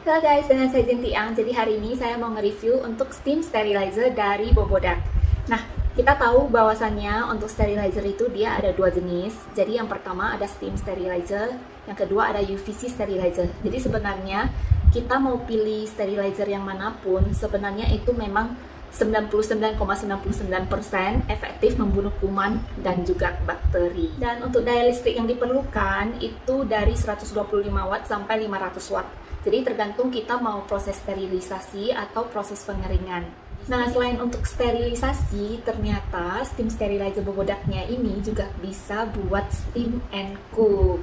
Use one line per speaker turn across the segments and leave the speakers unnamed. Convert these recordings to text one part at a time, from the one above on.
Halo guys, dengan saya Jentiang. Jadi hari ini saya mau nge-review untuk steam sterilizer dari Bobodak. Nah, kita tahu bahwasannya untuk sterilizer itu dia ada dua jenis. Jadi yang pertama ada steam sterilizer, yang kedua ada UVC sterilizer. Jadi sebenarnya kita mau pilih sterilizer yang manapun, sebenarnya itu memang 99,99% efektif membunuh kuman dan juga bakteri. Dan untuk daya listrik yang diperlukan itu dari 125 watt sampai 500 watt. Jadi tergantung kita mau proses sterilisasi atau proses pengeringan. Nah, selain untuk sterilisasi, ternyata steam sterilizer Bobodaknya ini juga bisa buat steam and cook.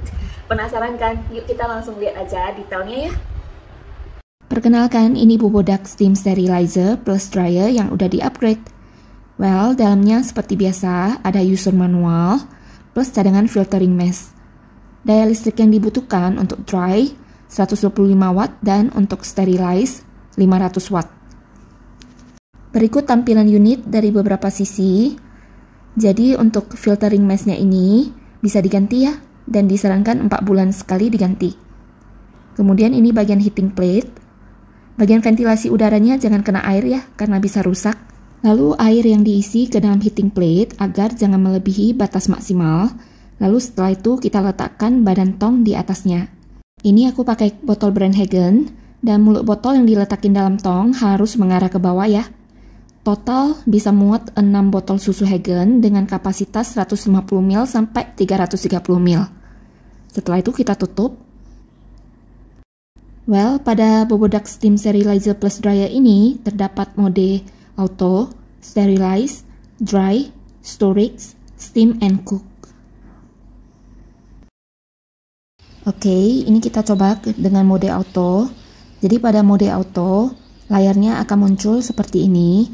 Penasaran kan? Yuk kita langsung lihat aja detailnya ya.
Perkenalkan, ini Bobodak Steam Sterilizer plus Dryer yang udah di-upgrade. Well, dalamnya seperti biasa, ada user manual plus cadangan filtering mesh. Daya listrik yang dibutuhkan untuk dry 125 watt dan untuk sterilize 500 watt. Berikut tampilan unit dari beberapa sisi. Jadi untuk filtering meshnya ini bisa diganti ya, dan disarankan 4 bulan sekali diganti. Kemudian ini bagian heating plate. Bagian ventilasi udaranya jangan kena air ya, karena bisa rusak. Lalu air yang diisi ke dalam heating plate agar jangan melebihi batas maksimal. Lalu setelah itu kita letakkan badan tong di atasnya. Ini aku pakai botol brand Hagen, dan mulut botol yang diletakin dalam tong harus mengarah ke bawah ya. Total bisa muat 6 botol susu Hagen dengan kapasitas 150 ml sampai 330 ml. Setelah itu kita tutup. Well, pada Bobodak Steam Sterilizer plus Dryer ini terdapat mode auto, sterilize, dry, storage, steam and cook. Oke, ini kita coba dengan mode auto. Jadi pada mode auto, layarnya akan muncul seperti ini.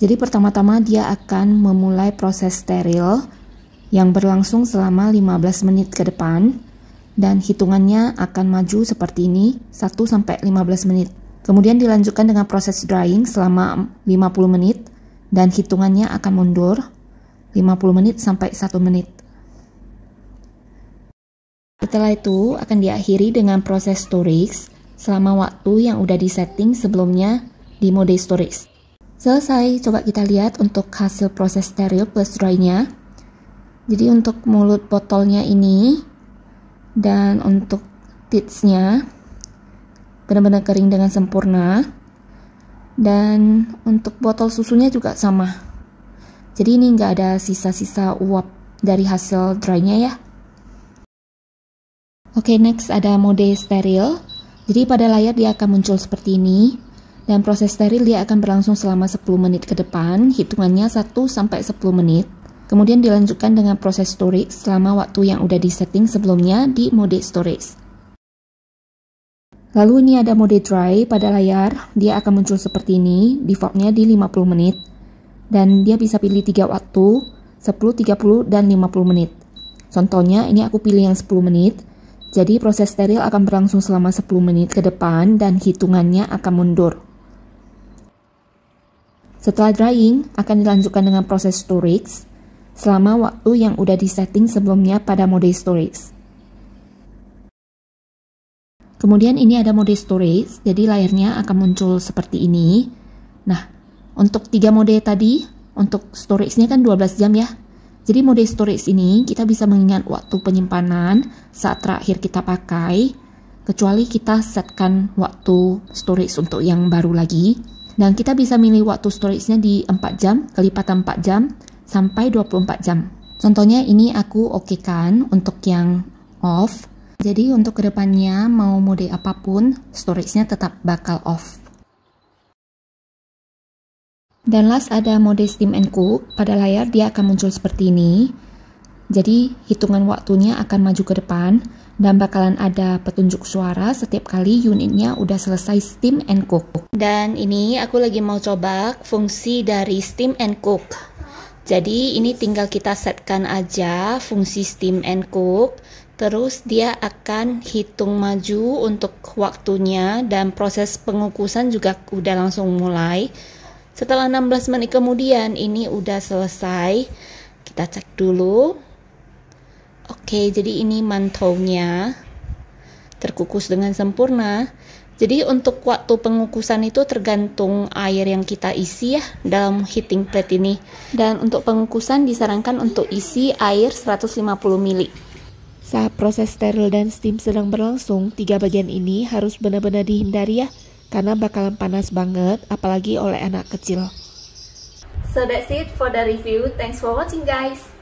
Jadi pertama-tama dia akan memulai proses steril yang berlangsung selama 15 menit ke depan. Dan hitungannya akan maju seperti ini, 1-15 menit. Kemudian dilanjutkan dengan proses drying selama 50 menit. Dan hitungannya akan mundur 50 menit sampai 1 menit. Setelah itu akan diakhiri dengan proses storage selama waktu yang udah disetting sebelumnya di mode storage. Selesai, coba kita lihat untuk hasil proses steril plus dry-nya. Jadi untuk mulut botolnya ini dan untuk tips-nya benar-benar kering dengan sempurna. Dan untuk botol susunya juga sama. Jadi ini nggak ada sisa-sisa uap dari hasil dry-nya ya. Oke, next ada mode steril. Jadi pada layar dia akan muncul seperti ini. Dan proses steril dia akan berlangsung selama 10 menit ke depan. Hitungannya 1-10 menit. Kemudian dilanjutkan dengan proses storage selama waktu yang udah disetting sebelumnya di mode storage. Lalu ini ada mode dry pada layar. Dia akan muncul seperti ini. Defaultnya di 50 menit. Dan dia bisa pilih 3 waktu, 10, 30, dan 50 menit. Contohnya ini aku pilih yang 10 menit. Jadi proses steril akan berlangsung selama 10 menit ke depan dan hitungannya akan mundur. Setelah drying, akan dilanjutkan dengan proses storage selama waktu yang udah disetting sebelumnya pada mode storage. Kemudian ini ada mode storage, jadi layarnya akan muncul seperti ini. Nah, untuk 3 mode tadi, untuk storage-nya kan 12 jam ya. Jadi mode storage ini kita bisa mengingat waktu penyimpanan saat terakhir kita pakai, kecuali kita setkan waktu storage untuk yang baru lagi. Dan kita bisa milih waktu storage-nya di 4 jam, kelipatan 4 jam, sampai 24 jam. Contohnya ini aku okekan untuk yang off. Jadi untuk kedepannya mau mode apapun, storage-nya tetap bakal off. Dan last ada mode steam and cook. Pada layar dia akan muncul seperti ini. Jadi hitungan waktunya akan maju ke depan dan bakalan ada petunjuk suara setiap kali unitnya udah selesai steam and cook. Dan ini aku lagi mau coba fungsi dari steam and cook. Jadi ini tinggal kita setkan aja fungsi steam and cook. Terus dia akan hitung maju untuk waktunya dan proses pengukusan juga udah langsung mulai. Setelah 16 menit kemudian ini udah selesai. Kita cek dulu. Oke, jadi ini mantaunya.
terkukus dengan sempurna. Jadi untuk waktu pengukusan itu tergantung air yang kita isi ya dalam heating plate ini. Dan untuk pengukusan disarankan untuk isi air 150 ml.
Saat proses steril dan steam sedang berlangsung, 3 bagian ini harus benar-benar dihindari ya, karena bakalan panas banget, apalagi oleh anak kecil.
So that's it for the review. Thanks for watching guys.